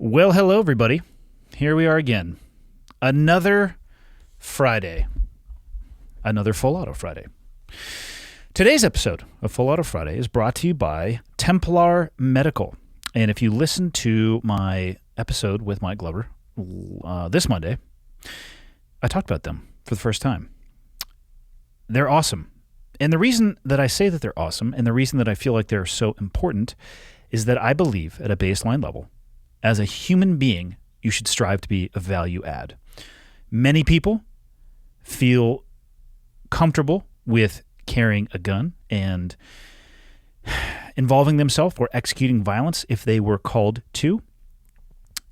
Well, hello, everybody. Here we are again. Another Friday. Another Full Auto Friday. Today's episode of Full Auto Friday is brought to you by Templar Medical. And if you listen to my episode with Mike Glover this Monday, I talked about them for the first time. They're awesome. And the reason that I say that they're awesome and the reason that I feel like they're so important is that I believe at a baseline level, as a human being, you should strive to be a value add. Many people feel comfortable with carrying a gun and involving themselves or executing violence if they were called to,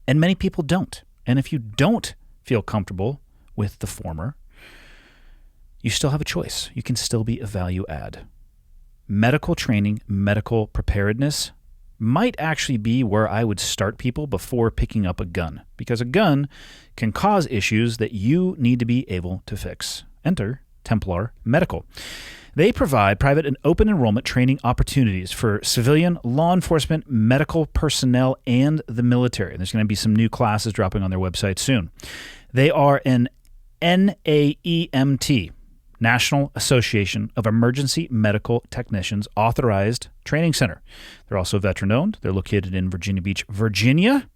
and many people don't. And if you don't feel comfortable with the former, you still have a choice. You can still be a value add. Medical training, medical preparedness might actually be where I would start people before picking up a gun, because a gun can cause issues that you need to be able to fix. Enter Templar Medical. They provide private and open enrollment training opportunities for civilian, law enforcement, medical personnel, and the military. There's going to be some new classes dropping on their website soon. They are an NAEMT, National Association of Emergency Medical Technicians authorized training center. They're also veteran-owned. They're located in Virginia Beach, Virginia.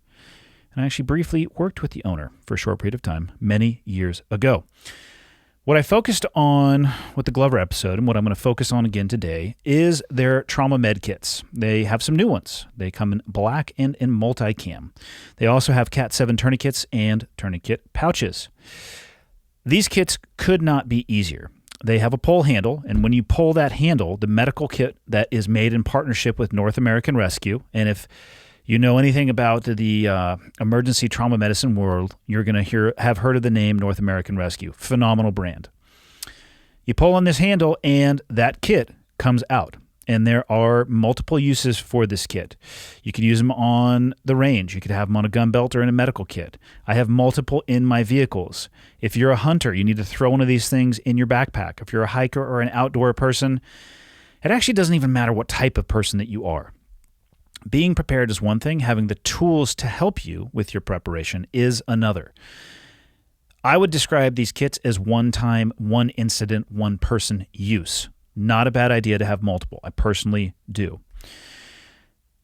And I actually briefly worked with the owner for a short period of time many years ago. What I focused on with the Glover episode and what I'm going to focus on again today is their trauma med kits. They have some new ones. They come in black and in multicam. They also have Cat 7 tourniquets and tourniquet pouches. These kits could not be easier. They have a pull handle, and when you pull that handle, the medical kit that is made in partnership with North American Rescue, and if you know anything about the emergency trauma medicine world, you're going to have heard of the name North American Rescue. Phenomenal brand. You pull on this handle, and that kit comes out. And there are multiple uses for this kit. You could use them on the range. You could have them on a gun belt or in a medical kit. I have multiple in my vehicles. If you're a hunter, you need to throw one of these things in your backpack. If you're a hiker or an outdoor person, it actually doesn't even matter what type of person that you are. Being prepared is one thing. Having the tools to help you with your preparation is another. I would describe these kits as one-time, one-incident, one-person use. Not a bad idea to have multiple. I personally do.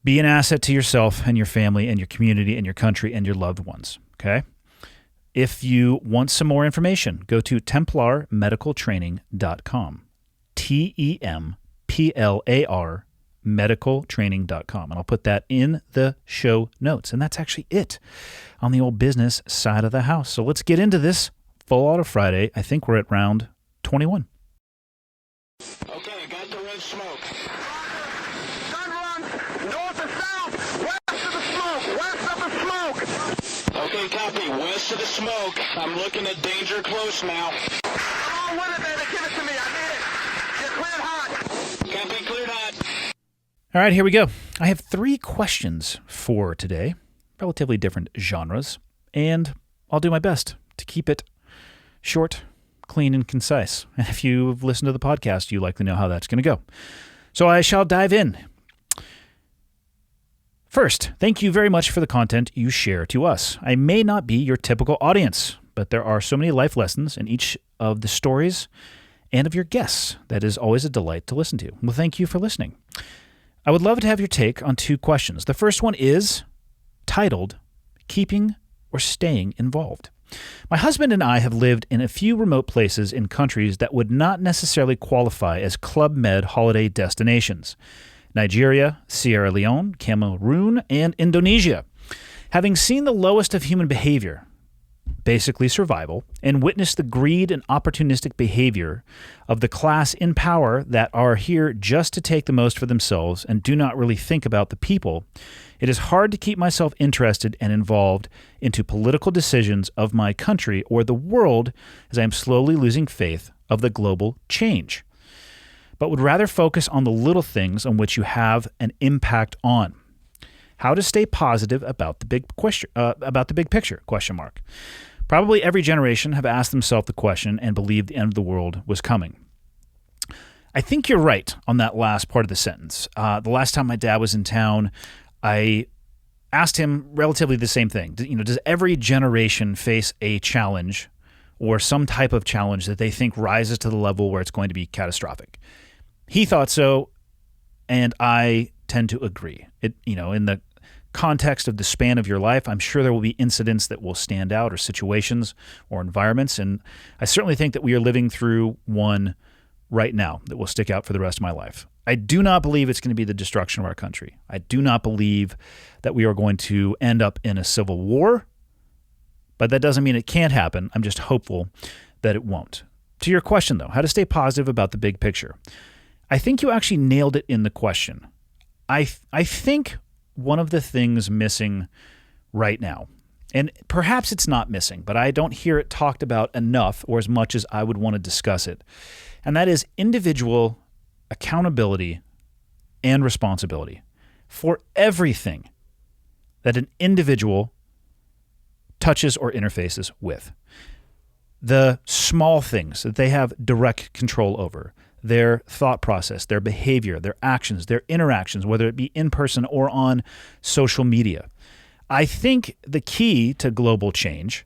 Be an asset to yourself and your family and your community and your country and your loved ones, okay? If you want some more information, go to templarmedicaltraining.com. TEMPLAR medicaltraining.com. And I'll put that in the show notes. And that's actually it on the old business side of the house. So let's get into this Full Auto Friday. I think we're at round 21. Okay, got the red smoke. Gun run, north and south, west of the smoke, west of the smoke. Okay, copy, west of the smoke. I'm looking at danger close now. Come on with it, baby, give it to me, I need it. You're cleared hot. Copy, cleared hot. All right, here we go. I have 3 questions for today, relatively different genres, and I'll do my best to keep it short, clean, and concise. And if you've listened to the podcast, you likely know how that's going to go. So I shall dive in. First, thank you very much for the content you share to us. I may not be your typical audience, but there are so many life lessons in each of the stories and of your guests that is always a delight to listen to. Well, thank you for listening. I would love to have your take on 2 questions. The first one is titled, Keeping or Staying Involved? My husband and I have lived in a few remote places in countries that would not necessarily qualify as Club Med holiday destinations: Nigeria, Sierra Leone, Cameroon, and Indonesia. Having seen the lowest of human behavior, basically survival, and witnessed the greed and opportunistic behavior of the class in power that are here just to take the most for themselves and do not really think about the people, it is hard to keep myself interested and involved into political decisions of my country or the world, as I am slowly losing faith of the global change, but would rather focus on the little things on which you have an impact on. How to stay positive about the big question, picture? Probably every generation have asked themselves the question and believed the end of the world was coming. I think you're right on that last part of the sentence. The last time my dad was in town, I asked him relatively the same thing. Does every generation face a challenge or some type of challenge that they think rises to the level where it's going to be catastrophic? He thought so, and I tend to agree. In the context of the span of your life, I'm sure there will be incidents that will stand out, or situations or environments, and I certainly think that we are living through one right now that will stick out for the rest of my life. I do not believe it's going to be the destruction of our country. I do not believe that we are going to end up in a civil war, but that doesn't mean it can't happen. I'm just hopeful that it won't. To your question, though, how to stay positive about the big picture, I think you actually nailed it in the question. I think one of the things missing right now, and perhaps it's not missing, but I don't hear it talked about enough or as much as I would want to discuss it, and that is individual accountability and responsibility for everything that an individual touches or interfaces with. The small things that they have direct control over, their thought process, their behavior, their actions, their interactions, whether it be in person or on social media. I think the key to global change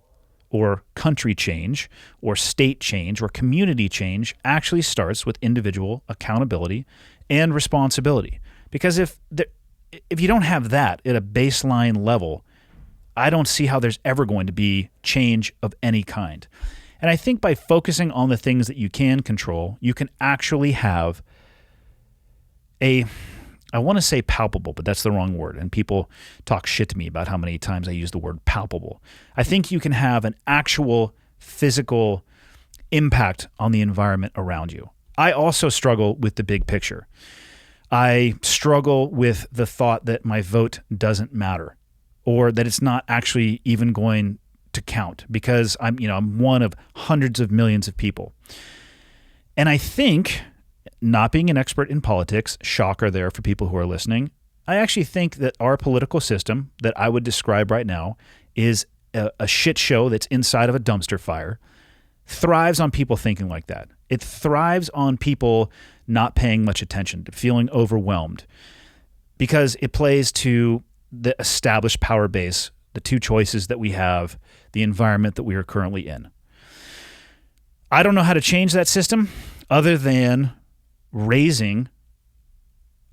or country change or state change or community change actually starts with individual accountability and responsibility. Because if you don't have that at a baseline level, I don't see how there's ever going to be change of any kind. And I think by focusing on the things that you can control, you can actually have I want to say palpable, but that's the wrong word. And people talk shit to me about how many times I use the word palpable. I think you can have an actual physical impact on the environment around you. I also struggle with the big picture. I struggle with the thought that my vote doesn't matter, or that it's not actually even going to count because I'm one of hundreds of millions of people. And I think, not being an expert in politics, shocker there for people who are listening, I actually think that our political system that I would describe right now is a shit show that's inside of a dumpster fire, thrives on people thinking like that. It thrives on people not paying much attention, to feeling overwhelmed, because it plays to the established power base, the two choices that we have, the environment that we are currently in. I don't know how to change that system other than raising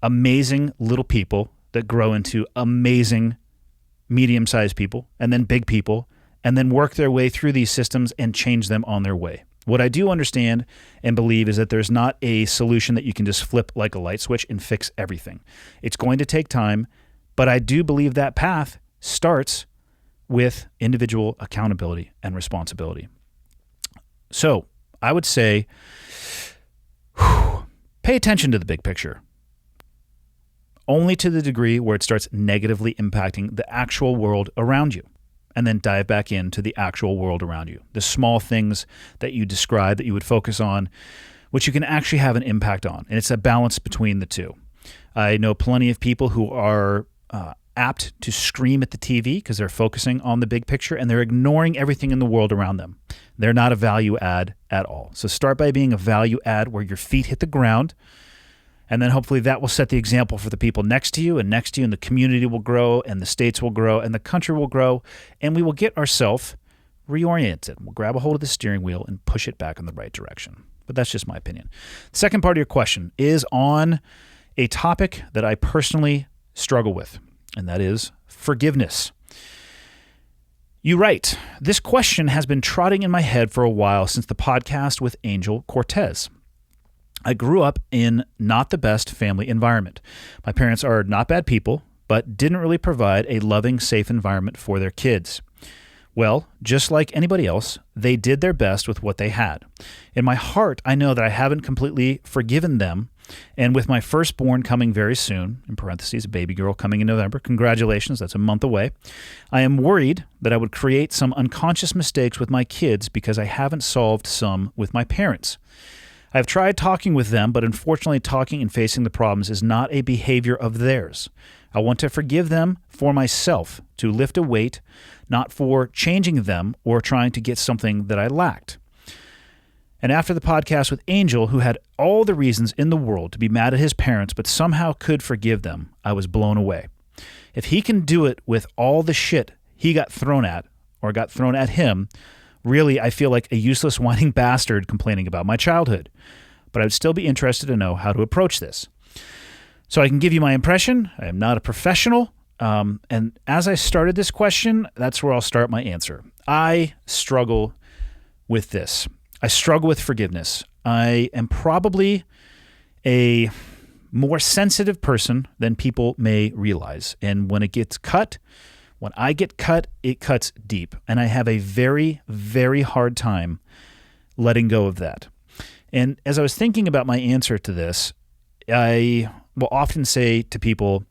amazing little people that grow into amazing medium-sized people and then big people, and then work their way through these systems and change them on their way. What I do understand and believe is that there's not a solution that you can just flip like a light switch and fix everything. It's going to take time, but I do believe that path starts with individual accountability and responsibility. So I would say, pay attention to the big picture, only to the degree where it starts negatively impacting the actual world around you, and then dive back into the actual world around you. The small things that you describe that you would focus on, which you can actually have an impact on. And it's a balance between the two. I know plenty of people who are apt to scream at the TV because they're focusing on the big picture and they're ignoring everything in the world around them. They're not a value add at all. So start by being a value add where your feet hit the ground, and then hopefully that will set the example for the people next to you, and the community will grow, and the states will grow, and the country will grow, and we will get ourselves reoriented. We'll grab a hold of the steering wheel and push it back in the right direction. But that's just my opinion. The second part of your question is on a topic that I personally struggle with, and that is forgiveness. You write, this question has been trotting in my head for a while since the podcast with Angel Cortez. I grew up in not the best family environment. My parents are not bad people, but didn't really provide a loving, safe environment for their kids. Well, just like anybody else, they did their best with what they had. In my heart, I know that I haven't completely forgiven them, and with my firstborn coming very soon, in parentheses, a baby girl coming in November, congratulations, that's a month away, I am worried that I would create some unconscious mistakes with my kids because I haven't solved some with my parents. I've tried talking with them, but unfortunately talking and facing the problems is not a behavior of theirs. I want to forgive them for myself, to lift a weight, not for changing them or trying to get something that I lacked. And after the podcast with Angel, who had all the reasons in the world to be mad at his parents, but somehow could forgive them, I was blown away. If he can do it with all the shit he got thrown at or got thrown at him, really, I feel like a useless whining bastard complaining about my childhood. But I would still be interested to know how to approach this. So I can give you my impression. I am not a professional. And as I started this question, that's where I'll start my answer. I struggle with this. I struggle with forgiveness. I am probably a more sensitive person than people may realize. And when it gets cut, when I get cut, it cuts deep. And I have a very, very hard time letting go of that. And as I was thinking about my answer to this, I will often say to people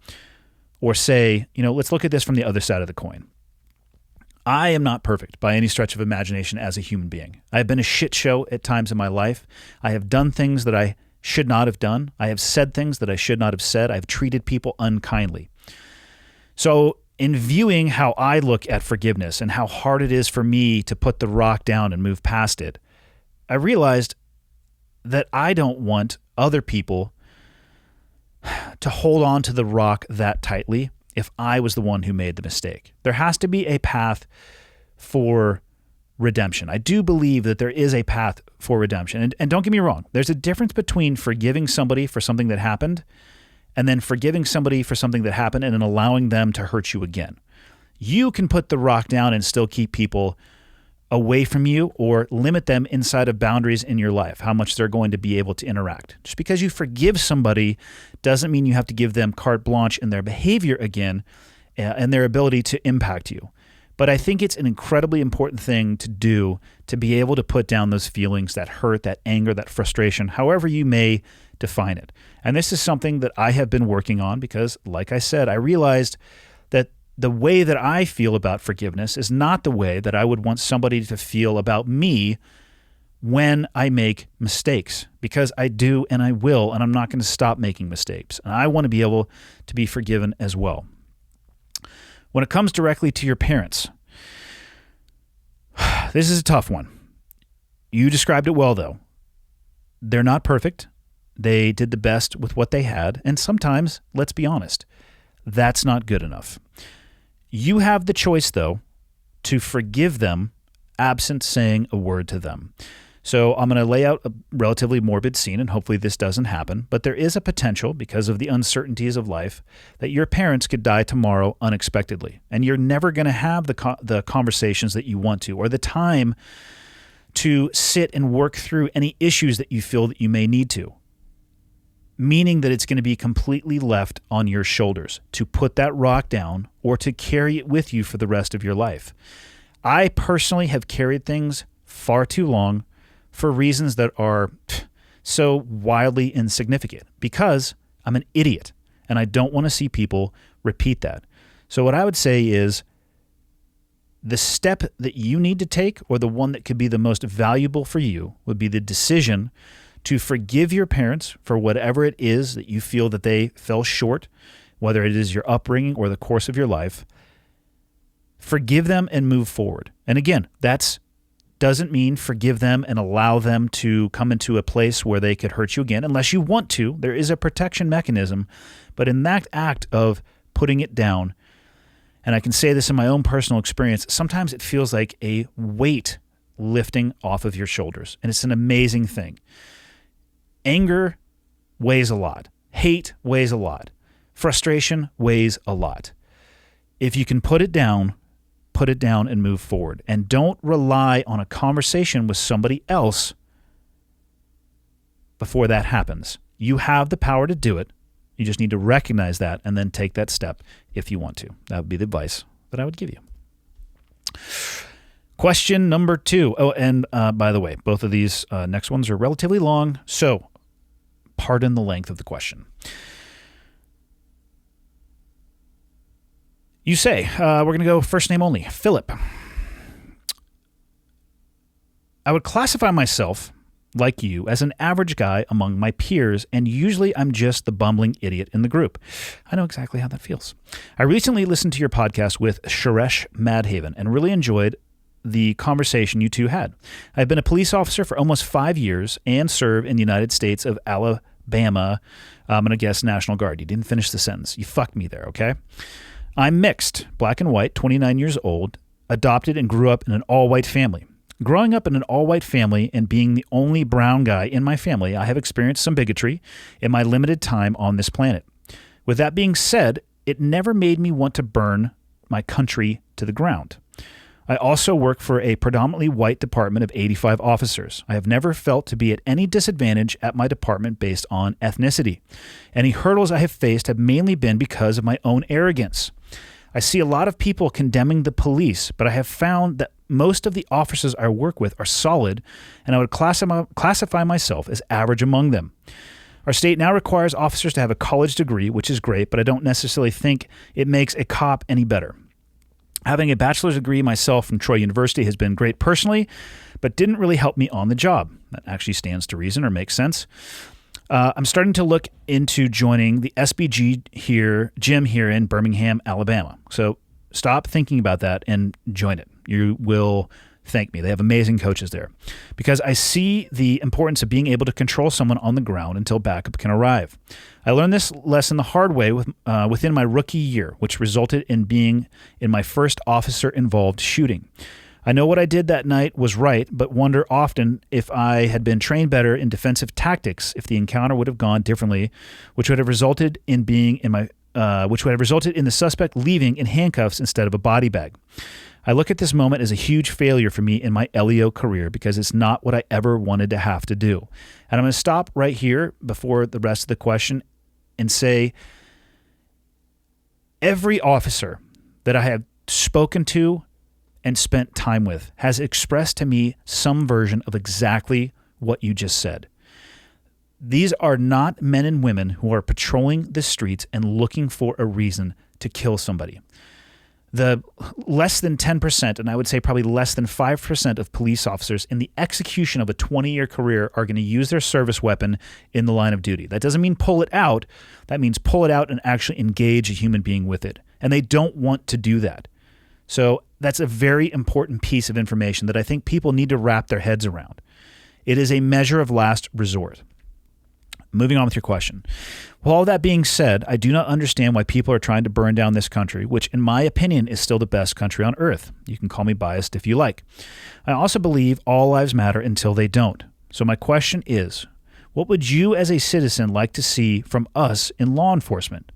or say, let's look at this from the other side of the coin. I am not perfect by any stretch of imagination as a human being. I have been a shit show at times in my life. I have done things that I should not have done. I have said things that I should not have said. I've treated people unkindly. So in viewing how I look at forgiveness and how hard it is for me to put the rock down and move past it, I realized that I don't want other people to hold on to the rock that tightly if I was the one who made the mistake. There has to be a path for redemption. I do believe that there is a path for redemption. And don't get me wrong, there's a difference between forgiving somebody for something that happened and then forgiving somebody for something that happened and then allowing them to hurt you again. You can put the rock down and still keep people away from you or limit them inside of boundaries in your life, how much they're going to be able to interact. Just because you forgive somebody doesn't mean you have to give them carte blanche in their behavior again and their ability to impact you. But I think it's an incredibly important thing to do to be able to put down those feelings, that hurt, that anger, that frustration, however you may define it. And this is something that I have been working on because, like I said, I realized that the way that I feel about forgiveness is not the way that I would want somebody to feel about me when I make mistakes, because I do and I will, and I'm not going to stop making mistakes. And I want to be able to be forgiven as well. When it comes directly to your parents, this is a tough one. You described it well, though. They're not perfect. They did the best with what they had. And sometimes, let's be honest, that's not good enough. You have the choice, though, to forgive them absent saying a word to them. So I'm going to lay out a relatively morbid scene, and hopefully this doesn't happen, but there is a potential, because of the uncertainties of life, that your parents could die tomorrow unexpectedly, and you're never going to have the conversations that you want to, or the time to sit and work through any issues that you feel that you may need to, meaning that it's going to be completely left on your shoulders to put that rock down or to carry it with you for the rest of your life. I personally have carried things far too long for reasons that are so wildly insignificant, because I'm an idiot and I don't want to see people repeat that. So what I would say is the step that you need to take, or the one that could be the most valuable for you, would be the decision to forgive your parents for whatever it is that you feel that they fell short, whether it is your upbringing or the course of your life. Forgive them and move forward. And again, that doesn't mean forgive them and allow them to come into a place where they could hurt you again, unless you want to. There is a protection mechanism. But in that act of putting it down, and I can say this in my own personal experience, sometimes it feels like a weight lifting off of your shoulders. And it's an amazing thing. Anger weighs a lot. Hate weighs a lot. Frustration weighs a lot. If you can put it down and move forward. And don't rely on a conversation with somebody else before that happens. You have the power to do it. You just need to recognize that and then take that step if you want to. That would be the advice that I would give you. Question number 2. Oh, and by the way, both of these next ones are relatively long, so pardon the length of the question. You say, we're going to go first name only, Philip. I would classify myself, like you, as an average guy among my peers, and usually I'm just the bumbling idiot in the group. I know exactly how that feels. I recently listened to your podcast with Suresh Madhavan and really enjoyed the conversation you two had. I've been a police officer for almost 5 years and serve in the United States of Alabama. I'm going to guess National Guard. You didn't finish the sentence. You fucked me there, okay? I'm mixed, black and white, 29 years old, adopted and grew up in an all-white family. Growing up in an all-white family and being the only brown guy in my family, I have experienced some bigotry in my limited time on this planet. With that being said, it never made me want to burn my country to the ground. I also work for a predominantly white department of 85 officers. I have never felt to be at any disadvantage at my department based on ethnicity. Any hurdles I have faced have mainly been because of my own arrogance. I see a lot of people condemning the police, but I have found that most of the officers I work with are solid, and I would classify myself as average among them. Our state now requires officers to have a college degree, which is great, but I don't necessarily think it makes a cop any better. Having a bachelor's degree myself from Troy University has been great personally, but didn't really help me on the job. That actually stands to reason or makes sense. I'm starting to look into joining the SBG gym here in Birmingham, Alabama. So stop thinking about that and join it. You will thank me. They have amazing coaches there because I see the importance of being able to control someone on the ground until backup can arrive. I learned this lesson the hard way within my rookie year, which resulted in being in my first officer-involved shooting. I know what I did that night was right, but wonder often if I had been trained better in defensive tactics, if the encounter would have gone differently, which would have resulted in the suspect leaving in handcuffs instead of a body bag. I look at this moment as a huge failure for me in my LEO career because it's not what I ever wanted to have to do. And I'm going to stop right here before the rest of the question and say every officer that I have spoken to and spent time with has expressed to me some version of exactly what you just said. These are not men and women who are patrolling the streets and looking for a reason to kill somebody. The less than 10%, and I would say probably less than 5% of police officers in the execution of a 20-year career are going to use their service weapon in the line of duty. That doesn't mean pull it out. That means pull it out and actually engage a human being with it. And they don't want to do that. So that's a very important piece of information that I think people need to wrap their heads around. It is a measure of last resort. Moving on with your question. With all that being said, I do not understand why people are trying to burn down this country, which in my opinion is still the best country on earth. You can call me biased if you like. I also believe all lives matter until they don't. So my question is, what would you as a citizen like to see from us in law enforcement?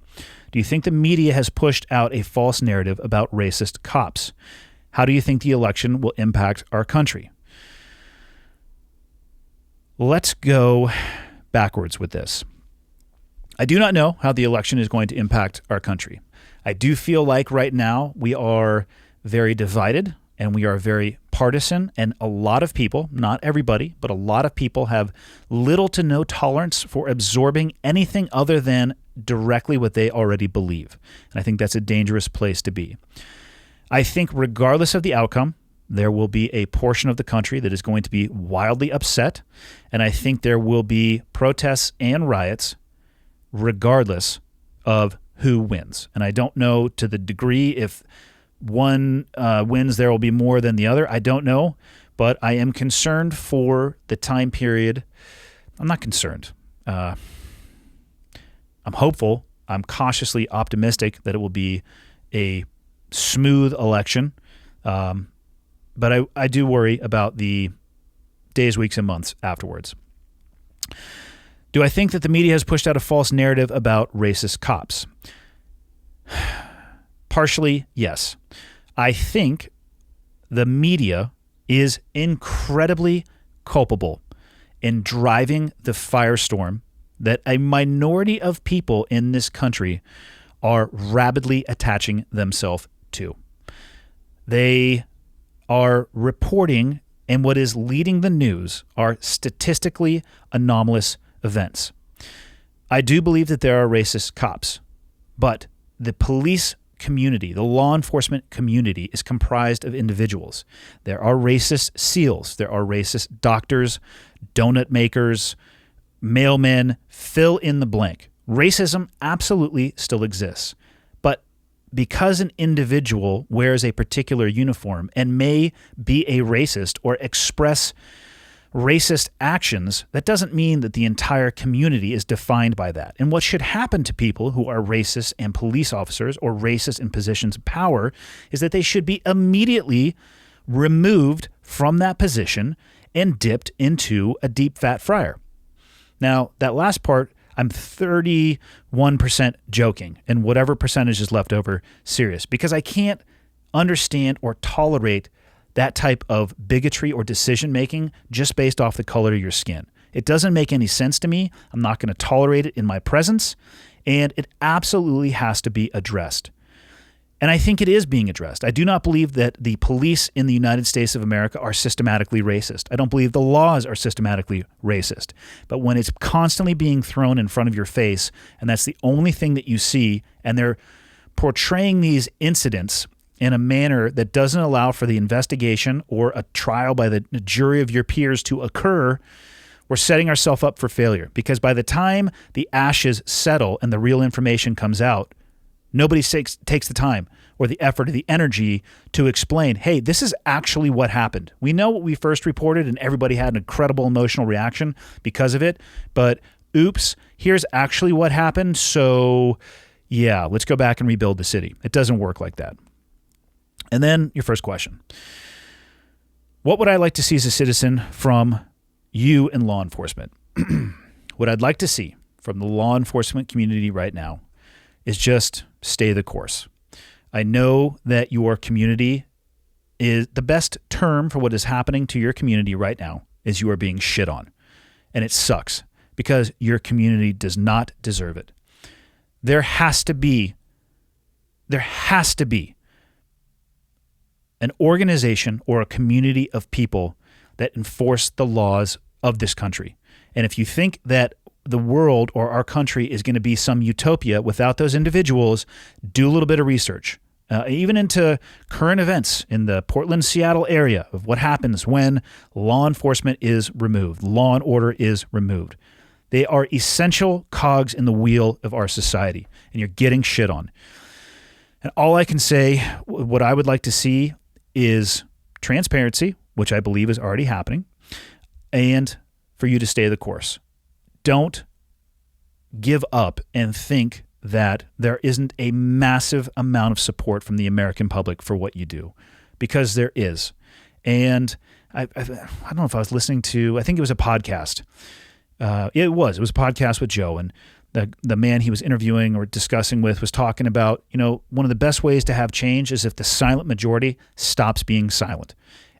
Do you think the media has pushed out a false narrative about racist cops? How do you think the election will impact our country? Let's go backwards with this. I do not know how the election is going to impact our country. I do feel like right now we are very divided and we are very partisan, and a lot of people, not everybody, but a lot of people have little to no tolerance for absorbing anything other than directly what they already believe. And I think that's a dangerous place to be. I think regardless of the outcome, there will be a portion of the country that is going to be wildly upset, and I think there will be protests and riots regardless of who wins. And I don't know to the degree if one wins, there will be more than the other. I don't know, but I am concerned for the time period. I'm not concerned. I'm hopeful. I'm cautiously optimistic that it will be a smooth election. But I do worry about the days, weeks, and months afterwards. Do I think that the media has pushed out a false narrative about racist cops? Partially, yes. I think the media is incredibly culpable in driving the firestorm that a minority of people in this country are rabidly attaching themselves to. They are reporting, and what is leading the news are statistically anomalous events. I do believe that there are racist cops, but the police community, the law enforcement community, is comprised of individuals. There are racist SEALs. There are racist doctors, donut makers, mailmen, fill in the blank. Racism absolutely still exists. But because an individual wears a particular uniform and may be a racist or express racist actions, that doesn't mean that the entire community is defined by that. And what should happen to people who are racist and police officers or racist in positions of power is that they should be immediately removed from that position and dipped into a deep fat fryer. Now, that last part, I'm 31% joking, and whatever percentage is left over, serious, because I can't understand or tolerate that type of bigotry or decision-making just based off the color of your skin. It doesn't make any sense to me. I'm not going to tolerate it in my presence, and it absolutely has to be addressed. And I think it is being addressed. I do not believe that the police in the United States of America are systematically racist. I don't believe the laws are systematically racist. But when it's constantly being thrown in front of your face, and that's the only thing that you see, and they're portraying these incidents in a manner that doesn't allow for the investigation or a trial by the jury of your peers to occur, we're setting ourselves up for failure. Because by the time the ashes settle and the real information comes out, nobody takes the time or the effort or the energy to explain, hey, this is actually what happened. We know what we first reported and everybody had an incredible emotional reaction because of it, but oops, here's actually what happened. So yeah, let's go back and rebuild the city. It doesn't work like that. And then your first question. What would I like to see as a citizen from you and law enforcement? What I'd like to see from the law enforcement community right now is just stay the course. I know that your community is the best term for what is happening to your community right now is you are being shit on. And it sucks because your community does not deserve it. There has to be an organization or a community of people that enforce the laws of this country. And if you think that the world or our country is going to be some utopia without those individuals, do a little bit of research, even into current events in the Portland, Seattle area of what happens when law enforcement is removed, law and order is removed. They are essential cogs in the wheel of our society, and you're getting shit on. And all I can say, what I would like to see is transparency, which I believe is already happening, and for you to stay the course. Don't give up and think that there isn't a massive amount of support from the American public for what you do, because there is. And I don't know if I was listening to, I think it was a podcast. It was a podcast with Joe, and the man he was interviewing or discussing with was talking about, one of the best ways to have change is if the silent majority stops being silent.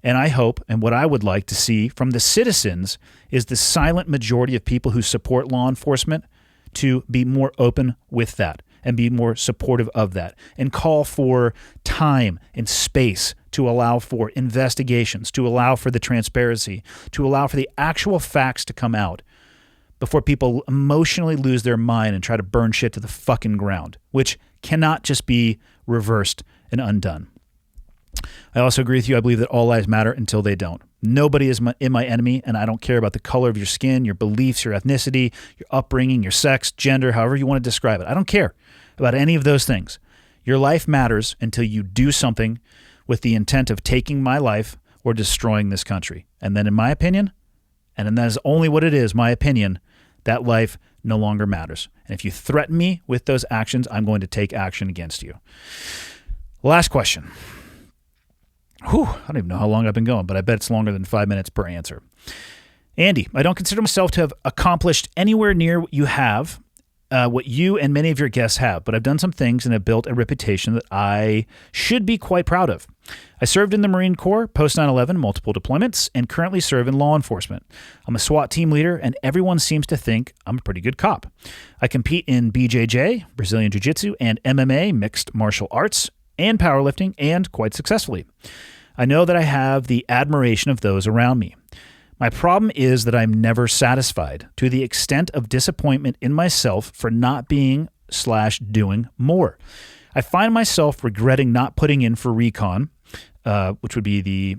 And I hope, and what I would like to see from the citizens is the silent majority of people who support law enforcement to be more open with that and be more supportive of that and call for time and space to allow for investigations, to allow for the transparency, to allow for the actual facts to come out before people emotionally lose their mind and try to burn shit to the fucking ground, which cannot just be reversed and undone. I also agree with you. I believe that all lives matter until they don't. Nobody is my enemy, and I don't care about the color of your skin, your beliefs, your ethnicity, your upbringing, your sex, gender, however you want to describe it. I don't care about any of those things. Your life matters until you do something with the intent of taking my life or destroying this country. And then in my opinion, and that is only what it is, my opinion, that life no longer matters. And if you threaten me with those actions, I'm going to take action against you. Last question. I don't even know how long I've been going, but I bet it's longer than 5 minutes per answer. Andy, I don't consider myself to have accomplished anywhere near what you have, what you and many of your guests have, but I've done some things and have built a reputation that I should be quite proud of. I served in the Marine Corps, post 9/11, multiple deployments, and currently serve in law enforcement. I'm a SWAT team leader, and everyone seems to think I'm a pretty good cop. I compete in BJJ, Brazilian Jiu-Jitsu, and MMA, mixed martial arts, and powerlifting, and quite successfully. I know that I have the admiration of those around me. My problem is that I'm never satisfied, to the extent of disappointment in myself for not being/doing more. I find myself regretting not putting in for recon, which would be the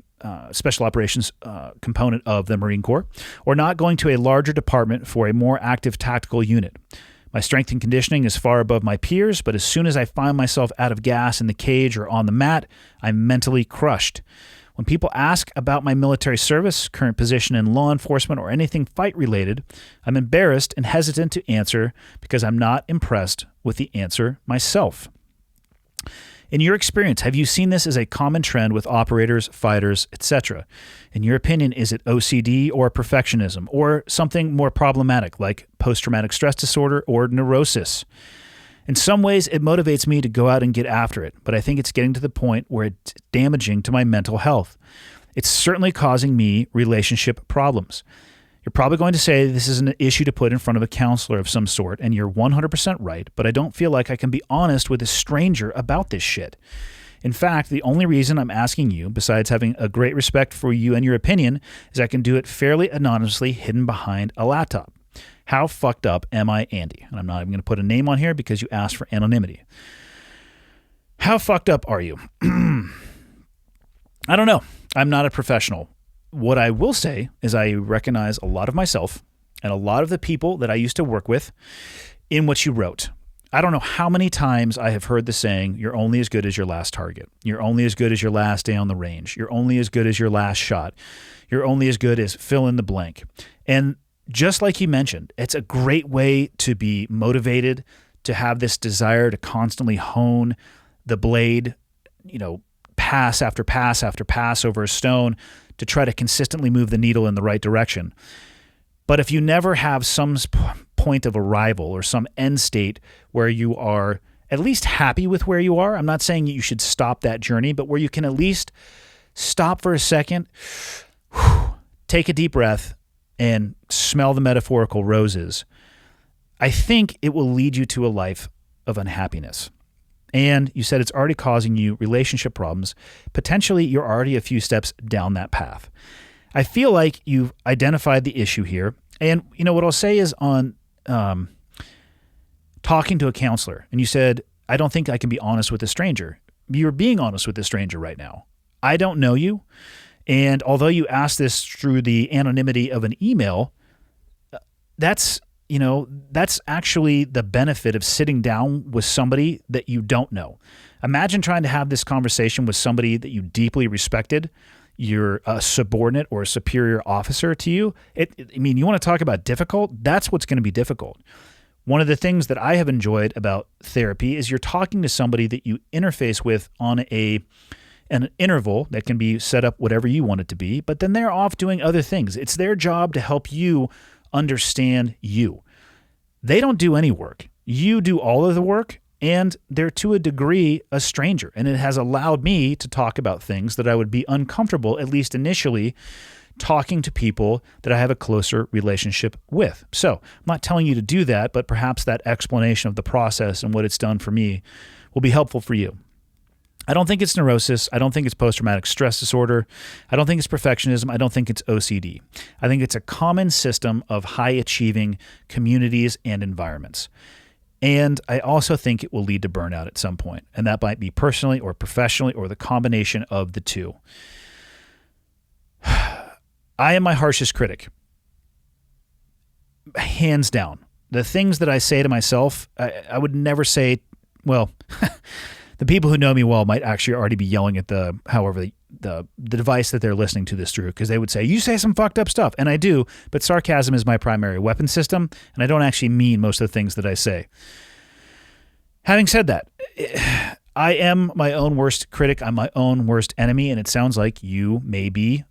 special operations component of the Marine Corps, or not going to a larger department for a more active tactical unit. My strength and conditioning is far above my peers, but as soon as I find myself out of gas in the cage or on the mat, I'm mentally crushed. When people ask about my military service, current position in law enforcement, or anything fight-related, I'm embarrassed and hesitant to answer because I'm not impressed with the answer myself. In your experience, have you seen this as a common trend with operators, fighters, etc.? In your opinion, is it OCD or perfectionism, or something more problematic like post-traumatic stress disorder or neurosis? In some ways, it motivates me to go out and get after it, but I think it's getting to the point where it's damaging to my mental health. It's certainly causing me relationship problems. You're probably going to say this is an issue to put in front of a counselor of some sort, and you're 100% right, but I don't feel like I can be honest with a stranger about this shit. In fact, the only reason I'm asking you, besides having a great respect for you and your opinion, is I can do it fairly anonymously hidden behind a laptop. How fucked up am I, Andy? And I'm not even going to put a name on here because you asked for anonymity. How fucked up are you? I don't know. I'm not a professional. What I will say is I recognize a lot of myself and a lot of the people that I used to work with in what you wrote. I don't know how many times I have heard the saying, you're only as good as your last target. You're only as good as your last day on the range. You're only as good as your last shot. You're only as good as fill in the blank. And just like you mentioned, it's a great way to be motivated, to have this desire to constantly hone the blade, pass after pass after pass over a stone, to try to consistently move the needle in the right direction. But if you never have some point of arrival or some end state where you are at least happy with where you are, I'm not saying you should stop that journey, but where you can at least stop for a second, take a deep breath, and smell the metaphorical roses, I think it will lead you to a life of unhappiness. And you said it's already causing you relationship problems. Potentially, you're already a few steps down that path. I feel like you've identified the issue here. And what I'll say is on talking to a counselor, and you said, I don't think I can be honest with a stranger. You're being honest with a stranger right now. I don't know you. And although you asked this through the anonymity of an email, that's actually the benefit of sitting down with somebody that you don't know. Imagine trying to have this conversation with somebody that you deeply respected. You're a subordinate or a superior officer to you. You want to talk about difficult? That's what's going to be difficult. One of the things that I have enjoyed about therapy is you're talking to somebody that you interface with on an interval that can be set up whatever you want it to be, but then they're off doing other things. It's their job to help you understand you. They don't do any work. You do all of the work, and they're to a degree a stranger. And it has allowed me to talk about things that I would be uncomfortable, at least initially, talking to people that I have a closer relationship with. So I'm not telling you to do that, but perhaps that explanation of the process and what it's done for me will be helpful for you. I don't think it's neurosis. I don't think it's post-traumatic stress disorder. I don't think it's perfectionism. I don't think it's OCD. I think it's a common system of high-achieving communities and environments. And I also think it will lead to burnout at some point. And that might be personally or professionally or the combination of the two. I am my harshest critic. Hands down. The things that I say to myself, I would never say, the people who know me well might actually already be yelling at the device that they're listening to this through, because they would say, you say some fucked up stuff. And I do, but sarcasm is my primary weapon system, and I don't actually mean most of the things that I say. Having said that, I am my own worst critic. I'm my own worst enemy, and it sounds like you may be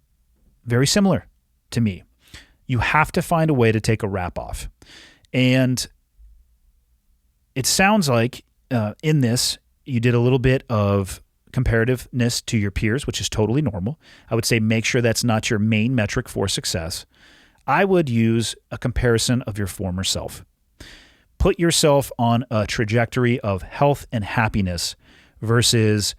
very similar to me. You have to find a way to take a wrap off. And it sounds like in this, you did a little bit of comparativeness to your peers, which is totally normal. I would say make sure that's not your main metric for success. I would use a comparison of your former self. Put yourself on a trajectory of health and happiness versus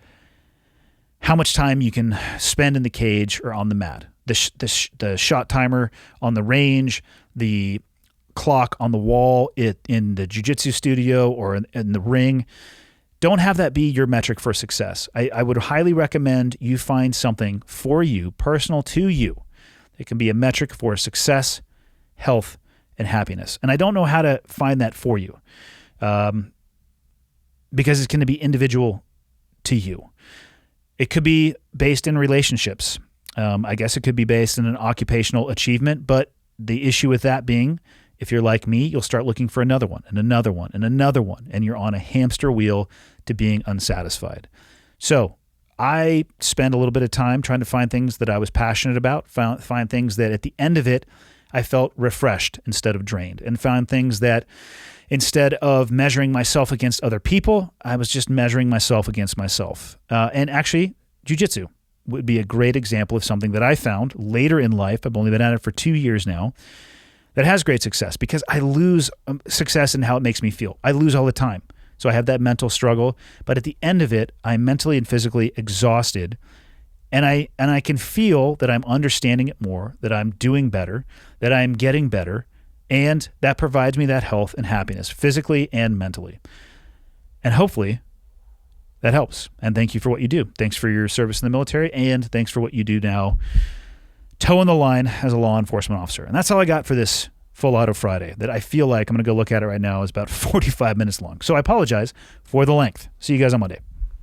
how much time you can spend in the cage or on the mat. The shot timer on the range, the clock on the wall in the jiu-jitsu studio or in the ring. Don't have that be your metric for success. I would highly recommend you find something for you, personal to you. It can be a metric for success, health, and happiness. And I don't know how to find that for you because it's going to be individual to you. It could be based in relationships. I guess it could be based in an occupational achievement, but the issue with that being, if you're like me, you'll start looking for another one and another one and another one, and you're on a hamster wheel to being unsatisfied. So I spent a little bit of time trying to find things that I was passionate about, find things that at the end of it, I felt refreshed instead of drained, and found things that instead of measuring myself against other people, I was just measuring myself against myself. And actually, jiu-jitsu would be a great example of something that I found later in life. I've only been at it for 2 years now, that has great success, because I lose success in how it makes me feel. I lose all the time. So I have that mental struggle, but at the end of it, I'm mentally and physically exhausted, and I can feel that I'm understanding it more, that I'm doing better, that I'm getting better, and that provides me that health and happiness, physically and mentally. And hopefully that helps. And thank you for what you do. Thanks for your service in the military, and thanks for what you do now, toeing the line as a law enforcement officer. And that's all I got for this Full Auto Friday, that I feel like I'm going to go look at it right now is about 45 minutes long. So I apologize for the length. See you guys on Monday.